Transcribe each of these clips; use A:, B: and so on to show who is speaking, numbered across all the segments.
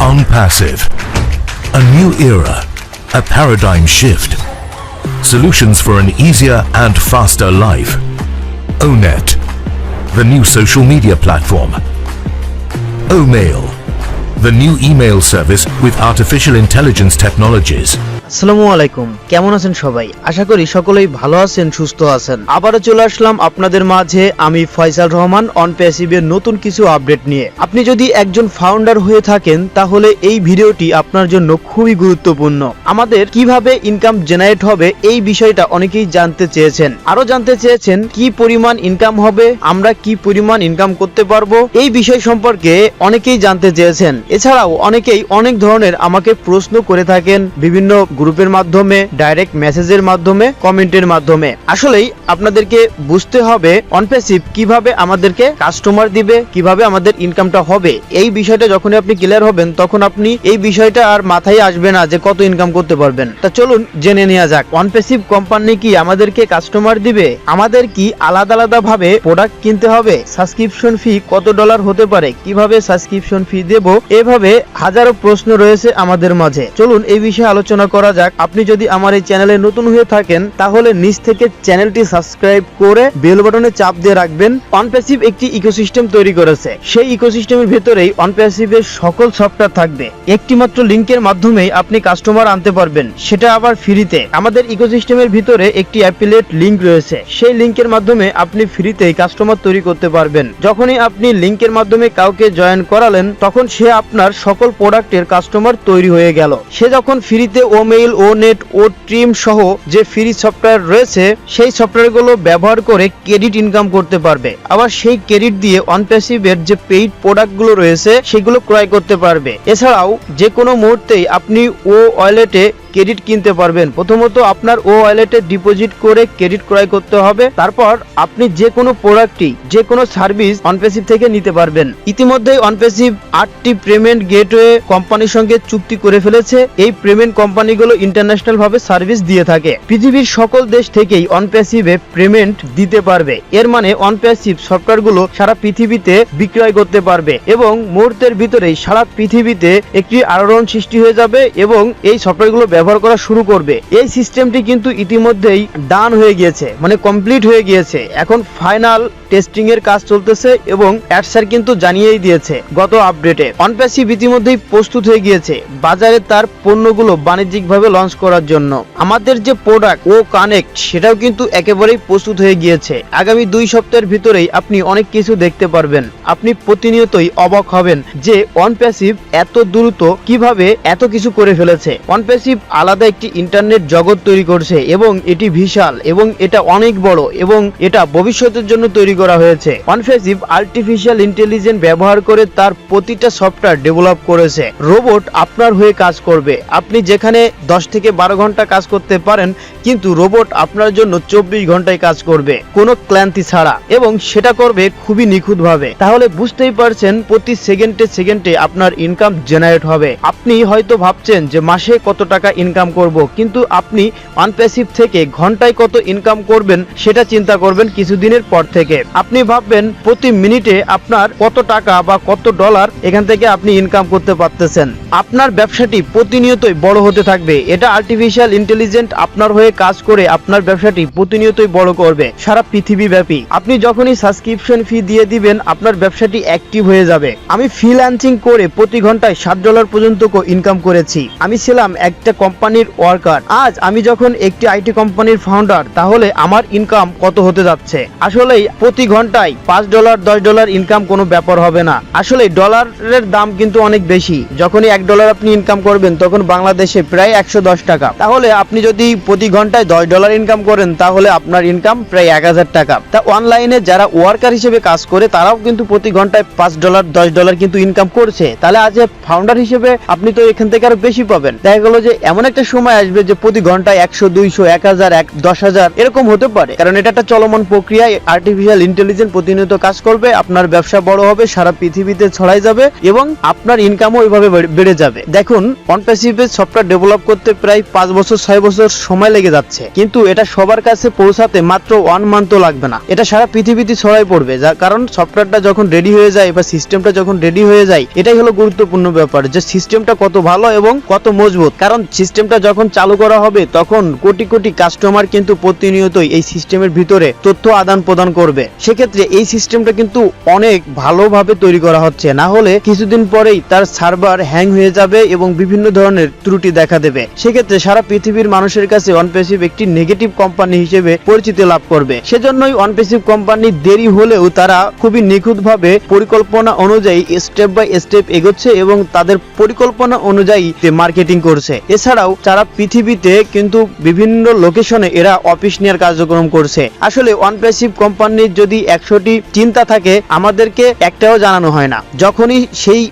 A: ONPASSIVE, a new era, a paradigm shift. Solutions for an easier and faster life. ONET, the new social media platform. OMail, the new email service with artificial intelligence technologies.
B: আসসালামু আলাইকুম, কেমন আছেন সবাই? আশা করি সকলেই ভালো আছেন, সুস্থ আছেন। আবারও চলে আসলাম আপনাদের মাঝে আমি ফয়সাল রহমান ONPASSIVE এর নতুন কিছু আপডেট নিয়ে। আপনি যদি একজন ফাউন্ডার হয়ে থাকেন তাহলে এই ভিডিওটি আপনার জন্য খুবই গুরুত্বপূর্ণ। আমাদের কিভাবে ইনকাম জেনারেট হবে এই বিষয়টা অনেকেই জানতে চেয়েছেন। আরো জানতে চেয়েছেন কি পরিমাণ ইনকাম হবে, আমরা কি পরিমাণ ইনকাম করতে পারবো, এই বিষয় সম্পর্কে অনেকেই জানতে চেয়েছেন। এছাড়াও অনেকেই অনেক ধরনের আমাকে প্রশ্ন করে থাকেন বিভিন্ন গ্রুপের মাধ্যমে, ডাইরেক্ট মেসেজের মাধ্যমে, কমেন্টের মাধ্যমে। আসলেই আপনাদেরকে বুঝতে হবে ONPASSIVE কিভাবে আমাদেরকে কাস্টমার দিবে, কিভাবে আমাদের ইনকামটা হবে। এই বিষয়টা যখন আপনি ক্লিয়ার হবেন তখন আপনি এই বিষয়টা আর মাথায় আসবে না যে কত ইনকাম করতে পারবেন। তা চলুন জেনে নেওয়া যাক ONPASSIVE কোম্পানি কি আমাদেরকে কাস্টমার দিবে, আমাদের কি আলাদা আলাদা ভাবে প্রোডাক্ট কিনতে হবে, সাবস্ক্রিপশন ফি কত ডলার হতে পারে, কিভাবে সাবস্ক্রিপশন ফি দেব, এভাবে হাজারো প্রশ্ন রয়েছে আমাদের মাঝে। চলুন এই বিষয়ে আলোচনা করা যাক। আপনি যদি আমার এই চ্যানেলে নতুন হয়ে থাকেন তাহলে নিচ থেকে চ্যানেলটি সাবস্ক্রাইব করে বেল বাটনে চাপ দিয়ে রাখবেন। ONPASSIVE একটি ইকোসিস্টেম তৈরি করেছে। সেই ইকোসিস্টেমের ভিতরেই ONPASSIVE এর সকল সফটওয়্যার থাকবে। একটি মাত্র লিংকের মাধ্যমেই আপনি কাস্টমার আনতে পারবেন, সেটা আবার ফ্রিতে। আমাদের ইকোসিস্টেমের ভিতরে একটি অ্যাফিলিয়েট লিংক রয়েছে, সেই লিংকের মাধ্যমে আপনি ফ্রিতেই কাস্টমার তৈরি করতে পারবেন। যখনই আপনি লিংকের মাধ্যমে কাউকে জয়েন করালেন তখন সে আপনার সকল প্রোডাক্টের কাস্টমার তৈরি হয়ে গেল। সে যখন ফ্রিতে OMail, ONET, OTrim সহ যে ফ্রি সফটওয়্যার রয়েছে সেই সফটওয়্যারগুলো ব্যবহার করে ক্রেডিট ইনকাম করতে পারবে। আবার সেই ক্রেডিট দিয়ে ONPASSIVE এর যে পেইড প্রোডাক্টগুলো রয়েছে সেগুলো ক্রয় করতে পারবে। এছাড়াও যে কোনো মুহূর্তেই আপনি ওয়ালেটে ক্রেডিট কিনতে পারবেন। প্রথমত আপনার ওয়ালেটে ডিপোজিট করে ক্রেডিট ক্রয় করতে হবে, তারপর আপনি যে কোনো প্রোডাক্টই, যে কোনো সার্ভিস ONPASSIVE থেকে নিতে পারবেন। ইতিমধ্যেই ONPASSIVE 8টি পেমেন্ট গেটওয়ে কোম্পানির সঙ্গে চুক্তি করে ফেলেছে। এই পেমেন্ট কোম্পানিগুলো ইন্টারন্যাশনাল ভাবে সার্ভিস দিয়ে থাকে। পৃথিবীর সকল দেশ থেকেই ONPASSIVE পেমেন্ট দিতে পারবে। এর মানে ONPASSIVE সফটওয়্যারগুলো সারা পৃথিবীতে বিক্রয় করতে পারবে এবং মুহূর্তের ভিতরেই সারা পৃথিবীতে একটি আলোড়ন সৃষ্টি হয়ে যাবে এবং এই সফটওয়্যারগুলো ব্যবহার করা শুরু করবে। এই সিস্টেমটি কিন্তু ইতিমধ্যেই ডান হয়ে গিয়েছে, মানে কমপ্লিট হয়ে গিয়েছে। এখন ফাইনাল টেস্টিং এর কাজ চলতেছে এবং অ্যাডসার কিন্তু জানিয়েই দিয়েছে গত আপডেটে। ONPASSIVE ইতিমধ্যেই প্রস্তুত হয়ে গিয়েছে বাজারে তার পণ্যগুলো বাণিজ্যিকভাবে লঞ্চ করার জন্য। আমাদের যে প্রোডাক্ট ও কানেক্ট সেটাও কিন্তু একেবারেই প্রস্তুত হয়ে গিয়েছে। আগামী 2 সপ্তাহের ভিতরেই আপনি অনেক কিছু দেখতে পারবেন। আপনি প্রতিনিয়তই অবাক হবেন যে ONPASSIVE এত দ্রুত কিভাবে এত কিছু করে ফেলেছে। ONPASSIVE আলাদা একটি ইন্টারনেট জগৎ তৈরি করছে এবং এটি বিশাল এবং এটা অনেক বড় এবং এটা ভবিষ্যতের জন্য তৈরি করা হয়েছে। ONPASSIVE আর্টিফিশিয়াল ইন্টেলিজেন্স ব্যবহার করে তার প্রতিটা সফটওয়্যার ডেভেলপ করেছে। রোবট আপনার হয়ে কাজ করবে। আপনি যেখানে 10 থেকে 12 ঘন্টা কাজ করতে পারেন কিন্তু রোবট আপনার জন্য 24 ঘন্টায় কাজ করবে কোনো ক্লান্তি ছাড়া, এবং সেটা করবে খুবই নিখুঁত ভাবে। তাহলে বুঝতেই পারছেন প্রতি সেকেন্ডে সেকেন্ডে আপনার ইনকাম জেনারেট হবে। আপনি হয়তো ভাবছেন যে মাসে কত টাকা ইনকাম করব, কিন্তু আপনি ONPASSIVE থেকে ঘন্টায় কত ইনকাম করবেন সেটা চিন্তা করবেন কিছুদিনের পর থেকে। আপনি ভাববেন প্রতি মিনিটে আপনার কত টাকা বা কত ডলার এখান থেকে আপনি ইনকাম করতে পারতেছেন। আপনার ব্যবসাটি প্রতিনিয়তই বড় হতে থাকবে। এটা আর্টিফিশিয়াল ইন্টেলিজেন্স আপনার হয়ে কাজ করে আপনার ব্যবসাটি প্রতিনিয়তই বড় করবে সারা পৃথিবী ব্যাপী। আপনি যখনই সাবস্ক্রিপশন ফি দিয়ে দিবেন আপনার ব্যবসাটি অ্যাক্টিভ হয়ে যাবে। আমি ফ্রিল্যান্সিং করে প্রতি ঘন্টায় $7 পর্যন্ত ইনকাম করেছি। আমি ছিলাম একটা কোম্পানির ওয়ার্কার। আজ আমি যখন একটি আইটি কোম্পানির ফাউন্ডার, তাহলে আমার ইনকাম কত হতে যাচ্ছে। আসলেই প্রতি ঘন্টায় $5, $10 ইনকাম কোনো ব্যাপার হবে না। আসলে ডলারের দাম কিন্তু অনেক বেশি। যখনই $1 আপনি ইনকাম করবেন তখন বাংলাদেশে প্রায় 110 টাকা। তাহলে আপনি যদি প্রতি ঘন্টায় $10 ইনকাম করেন তাহলে আপনার ইনকাম প্রায় 1000 টাকা। তা অনলাইনে যারা ওয়ার্কার হিসেবে কাজ করে তারাও কিন্তু প্রতি ঘন্টায় $5, $10 কিন্তু ইনকাম করছে। তাহলে আজ ফাউন্ডার হিসেবে আপনি তো এখান থেকে আরো বেশি পাবেন। দেখা গেল যে এমন একটা সময় আসবে যে প্রতি ঘন্টায় 100, 200, 1000, 10,000 এরকম হতে পারে, কারণ এটা একটা চলমান প্রক্রিয়া। আর্টিফিশিয়াল ইন্টেলিজেন্ট প্রতিনিয়ত কাজ করবে, আপনার ব্যবসা বড় হবে, সারা পৃথিবীতে ছড়াই যাবে এবং আপনার ইনকামও ওইভাবে বেড়ে যাবে। দেখুন, ONPASSIVE সফটওয়্যার ডেভেলপ করতে প্রায় 5 বছর 6 বছর সময় লেগে যাচ্ছে, কিন্তু এটা সবার কাছে পৌঁছাতে মাত্র 1 মান্থও লাগবে না। এটা সারা পৃথিবীতে ছড়াই পড়বে, যার কারণ সফটওয়্যারটা যখন রেডি হয়ে যায় বা সিস্টেমটা যখন রেডি হয়ে যায়, এটাই হলো গুরুত্বপূর্ণ ব্যাপার যে সিস্টেমটা কত ভালো এবং কত মজবুত। কারণ সিস্টেমটা যখন চালু করা হবে তখন কোটি কোটি কাস্টমার কিন্তু প্রতিনিয়তই এই সিস্টেমের ভিতরে তথ্য আদান প্রদান করবে। সেক্ষেত্রে এই সিস্টেমটা কিন্তু অনেক ভালোভাবে তৈরি করা হচ্ছে, না হলে কিছুদিন পরেই তার সার্ভার হ্যাং হয়ে যাবে এবং বিভিন্ন ধরনের ত্রুটি দেখা দেবে। সেক্ষেত্রে সারা পৃথিবীর মানুষের কাছে ONPASSIVE একটি নেগেটিভ কোম্পানি হিসেবে পরিচিতি লাভ করবে। সেজন্যই ONPASSIVE কোম্পানি দেরি হলেও তারা খুবই নিখুঁতভাবে পরিকল্পনা অনুযায়ী স্টেপ বাই স্টেপ এগোচ্ছে এবং তাদের পরিকল্পনা অনুযায়ী মার্কেটিং করছে। এছাড়াও সারা পৃথিবীতে কিন্তু বিভিন্ন লোকেশনে এরা অফিস নেওয়ার কার্যক্রম করছে। আসলে ONPASSIVE কোম্পানির যদি 100টি চিন্তা থাকে, আমাদেরকে একটাও জানানো হয় না। যখনই সেই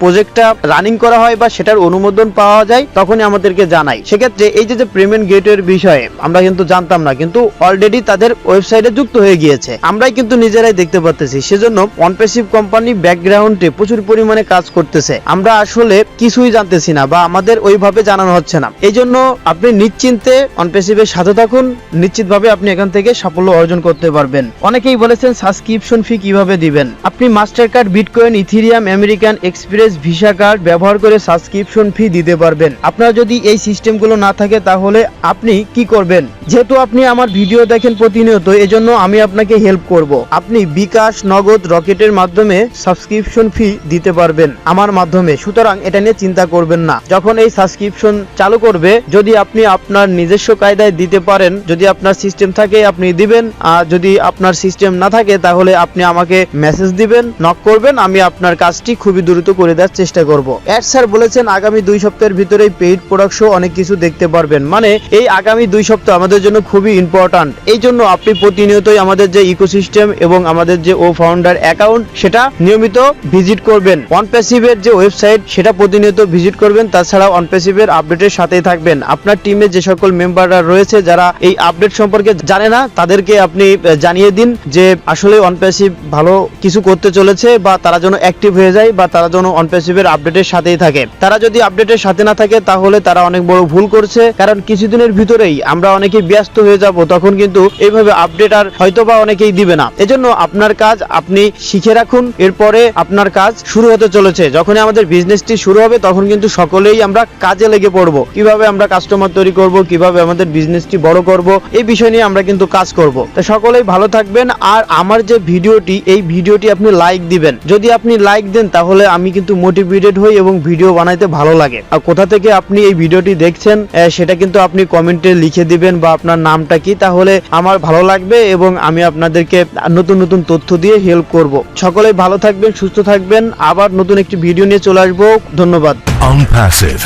B: প্রজেক্টটা রানিং করা হয় বা সেটার অনুমোদন পাওয়া যায় তখনই আমাদেরকে জানায়। সেক্ষেত্রে এই যে পেমেন্ট গেটওয়ের বিষয়ে আমরা কিন্তু জানতাম না, কিন্তু অলরেডি তাদের ওয়েবসাইটে যুক্ত হয়ে গিয়েছে, আমরাই কিন্তু নিজেরাই দেখতে পাচ্ছি। সেজন্য ONPASSIVE কোম্পানি ব্যাকগ্রাউন্ডে প্রচুর পরিমাণে কাজ করতেছে, আমরা আসলে কিছুই জানতেছি না বা আমাদের ওইভাবে জানানো হচ্ছে না। এই জন্য আপনি নিশ্চিন্তে ONPASSIVE এর সাথে থাকুন, নিশ্চিতভাবে আপনি এখান থেকে সাফল্য অর্জন করতে পারবেন। অনেকেই বলেছেন সাবস্ক্রিপশন ফি কিভাবে দিবেন। আপনি master card, bitcoin, Ethereum, American express, visa card ব্যবহার করে সাবস্ক্রিপশন ফি দিতে পারবেন। আপনার যদি এই সিস্টেমগুলো না থাকে তাহলে আপনি কি করবেন? যেহেতু আপনি আমার ভিডিও দেখেন প্রতিনিয়ত, এজন্য আমি আপনাকে হেল্প করব। আপনি বিকাশ, নগদ, রকেটের মাধ্যমে সাবস্ক্রিপশন ফি দিতে পারবেন আমার মাধ্যমে। সুতরাং এটা নিয়ে চিন্তা করবেন না। যখন এই সাবস্ক্রিপশন চালু করবে, যদি আপনি আপনার নিজস্ব কায়দায় দিতে পারেন, যদি আপনার সিস্টেম থাকে আপনি দিবেন, আর যদি আপনার সিস্টেম না থাকে তাহলে আপনি আমাকে মেসেজ দিবেন, নক করবেন, আমি আপনার কাজটি খুবই দ্রুত করে দেওয়ার চেষ্টা করব। স্যার বলেছেন আগামী 2 সপ্তাহের ভিতরেই পেইড প্রোডাক্ট শো অনেক কিছু দেখতে পারবেন। মানে এই আগামী 2 সপ্তাহ আমাদের জন্য খুবই ইম্পর্টেন্ট। এই জন্য আপনি প্রতিনিয়তই আমাদের যে ইকোসিস্টেম এবং আমাদের যে ফাউন্ডার অ্যাকাউন্ট সেটা নিয়মিত ভিজিট করবেন। ONPASSIVE এর যে ওয়েবসাইট সেটা প্রতিনিয়ত ভিজিট করবেন। তাছাড়া ONPASSIVE এর আপডেটের সাথেই থাকবেন। আপনার টিমে যে সকল মেম্বাররা রয়েছে যারা এই আপডেট সম্পর্কে জানে না, তাদেরকে আপনি জানিয়ে দিন যে আসলে ONPASSIVE ভালো কিছু করতে চলেছে, বা তারা যেন অ্যাক্টিভ হয়ে যায়, বা তারা যেন ONPASSIVE এর আপডেটের সাথেই থাকে। তারা যদি আপডেটের সাথে না থাকে তাহলে তারা অনেক বড় ভুল করছে, কারণ কিছুদিনের ভিতরেই আমরা অনেকেই ব্যস্ত হয়ে যাব, তখন কিন্তু এইভাবে আপডেট আর হয়তোবা অনেকেই দিবে না। এজন্য আপনার কাজ আপনি শিখে রাখুন, এরপরে আপনার কাজ শুরু হতে চলেছে। যখনই আমাদের বিজনেসটি শুরু হবে তখন কিন্তু সকলেই আমরা কাজে লেগে পড়বো, কিভাবে আমরা কাস্টমার তৈরি করব, কিভাবে আমাদের বিজনেসটি বড় করব, এই বিষয় নিয়ে আমরা কিন্তু কাজ করব। তো সকলেই ভালো থাকবেন। আর আমার যে ভিডিওটি, এই ভিডিওটি আপনি লাইক দিবেন। যদি আপনি লাইক দেন তাহলে আমি কিন্তু মোটিভেটেড হই এবং ভিডিও বানাইতে ভালো লাগে। আর কোথা থেকে আপনি এই ভিডিওটি দেখছেন সেটা কিন্তু আপনি কমেন্টে লিখে দিবেন, বা আপনার নামটা কি, তাহলে আমার ভালো লাগবে এবং আমি আপনাদেরকে নতুন নতুন তথ্য দিয়ে হেল্প করব। সকলেই ভালো থাকবেন, সুস্থ থাকবেন। আবার নতুন একটি ভিডিও নিয়ে চলে আসবো। ধন্যবাদ।
A: ONPASSIVE,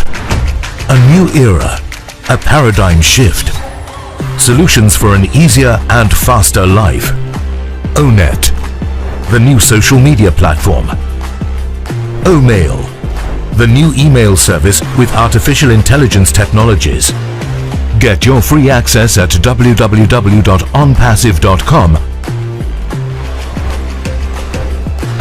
A: a new era, a paradigm shift. Solutions for an easier and faster life. ONET, the new social media platform. OMail, the new email service with artificial intelligence technologies. Get your free access at www.onpassive.com